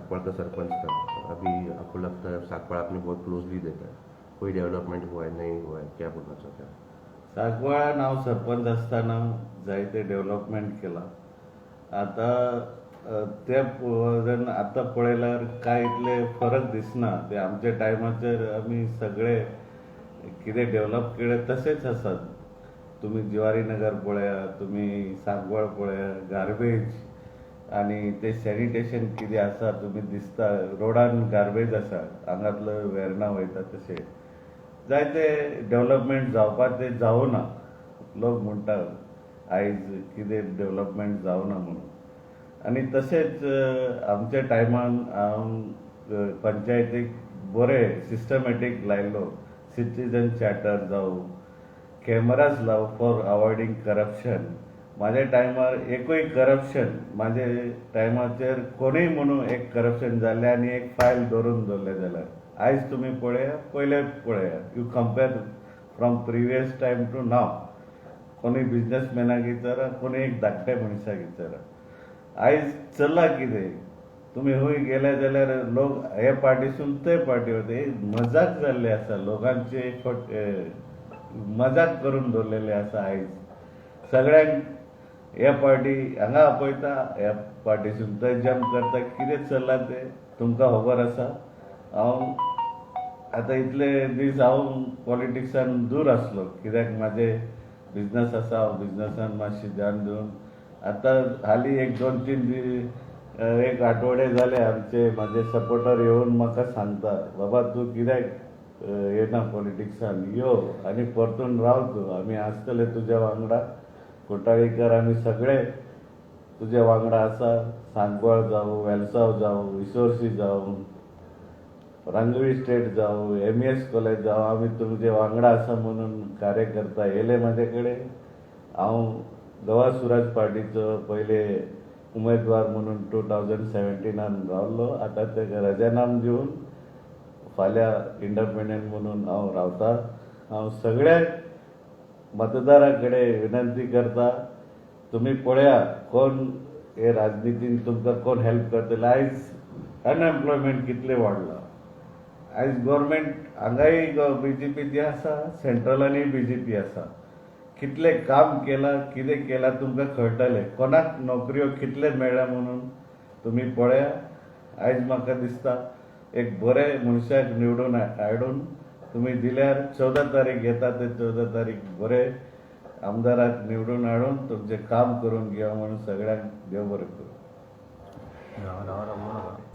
साकवाड़ का सरपंच था। अभी आपको लगता है साकवाड़ आपने बहुत क्लोजली देखा है, कोई डेवलपमेंट हुआ है नहीं हुआ है, क्या बोलना चाहते हैं? साकवाळा नाव सरपंच असताना जायते डेव्हलपमेंट केला. आता त्या जण आता पळयल्यार काय इतले फरक दिसना. ते आमच्या टायमाचेर आमी सगळे कितें डेव्हलप केलें तशेंच आसात. तुम्ही जिवारी नगर पळया, तुम्ही सांगवळ पळया, गार्बेज आणि ते सॅनिटेशन कितें आसा तुम्ही दिसता रोडान गार्बेज आसा, हांगातलं वेर्ना वयता तशें जायते डेव्हलपमेंट जावपाक ते जावना. लोक म्हणटात आयज कितें डेव्हलपमेंट जावना म्हणून. आणि तशेंच आमच्या टायमान हांव पंचायतीक बरें सिस्टमॅटीक लायल्लो. सिटीजन चार्टर जावं, कॅमेराज लाव फॉर अवॉयडिंग करप्शन. माझ्या टायमार एकूय करप्शन माझे टायमाचेर कोणूय म्हणून एक करप्शन जाल्लें आनी एक फायल दवरून दवरलें जाल्यार आयज तुम्ही पळया, पयले पळया, you compare from previous time to now. कोणी बिझनेसमॅनाक विचारा, कोणी एक धाकट्या मनशाक विचारा, आयज चल्ला कितें. तुम्ही हूंय गेले जाल्यार लोक हे पार्टीसून ते पार्टी वता. मजाक जाल्ली आसा, लोकांची मजाक करून दवरलेली आसा. आयज सगळ्यांक हे पार्टी हांगा आपयता, ह्या पार्टीसून थंय जम्प करता. कितें चल्लां तें तुमकां खबर आसा. हांव आतां इतले दीस हांव पॉलिटिक्सान दूर आसलो, कित्याक म्हाजे बिझनस आसा. हांव बिझनसान मातशें ध्यान दिवन आतां हालीं एक 2-3 एक आठवडे जाले आमचे म्हाजे सपोर्टर येवन म्हाका सांगता, बाबा तूं कित्याक येना पॉलिटिक्सान, यो आनी परतून राव तूं, आमी आसतले तुज्या वांगडा. कोटाळीकर आमी सगळे तुज्या वांगडा आसा. सांकवाळ जावं, वेलसांव जावं, रिसोर्सी जावं, रांगवी स्टेट जावं, MES कॉलेज जावं, आमी तुमचे वांगडा आसा म्हणून कार्यकर्ता येयले म्हाजे कडेन. हांव गोवा सुराज पार्टीचो पयले उमेदवार म्हणून 2017 रावल्लो. आतां तेका राजिनाम दिवन फाल्यां इंडिपेंडंट म्हणून हांव रावता. हांव सगळ्या मतदारां कडेन विनंती करता, तुम्ही पळया कोण हे राजनितीन तुमकां कोण हेल्प करतले. आयज अनएम्प्लॉयमेंट कितलें वाडलां. आयज गव्हर्मेंट हांगाय BJP आसा, सेंट्रलानूय BJP आसा. कितले काम केला, कितें केला तुमकां कळटलें. कोणाक नोकऱ्यो कितले मेळ्ळ्या म्हणून तुम्ही पळया. आयज म्हाका दिसता एक बरे मनशाक निवडून हाडून तुम्ही दिल्यार 14 तारीख येता ते 14 तारीख बरे आमदाराक निवडून हाडून तुमचें काम करून घेवं म्हणून सगळ्यांक देव बरें करूं.